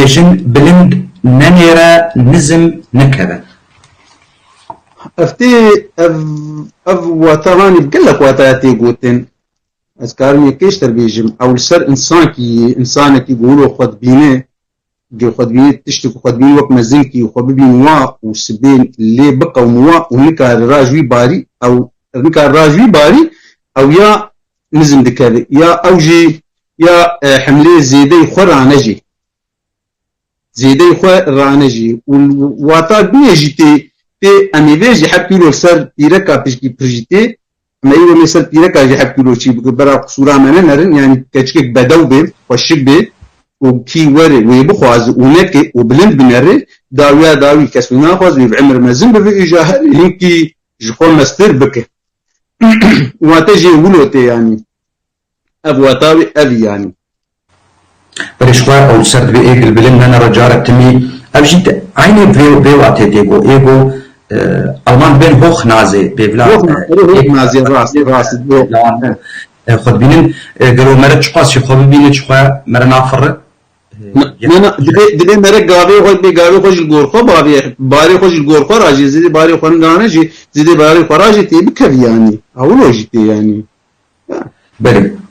دبيجن بلند ننيرا نزم نكبه افتي اف واتراني بقلك واتاتي قوتن اسكارمي كيش تربيجم او السر انسانك يقولوا خد بينه جو خد بينه تشتكي خد بينه وقت مزنكي وخد بينه وسبين اللي بقى وموا ونكا الراجوي باري او نكا الراجوي باري او يا نزم دكالي يا اوجي يا حملي زيدي خرانجي زيدي خرانجي والواتا بيجي تي اميفيجي حكيلو سر يركا بيجي برجيتي ما يقول مثلا يركا يجي حكيلو شي برا قصورا منن يعني كشكك بدو به وشك به وكي وري ويبخواز ونكي وبلند بنري داوي كسبنا خواز بعمر مازن بإجاهر يمكي جخون مستر بك واتجي ولوتي يعني ابواتاوي ابي يعني بريشوا او سرد بيجل بلند انا رجارة تمي ابجد عيني بيواتي ديجو ايجو المان بين هوخ نازي بيبلا هوخ نازي راس خد بينن قالوا مرة شقاس شي خد بينن شقا مرة نافر دبي مرة قابي خد بي قابي خوش الغورخو باري خوش الغورخو راجي زيدي باري خونغانه جي زيدي باري خراجي تي بكف يعني اولو جي تي يعني بلي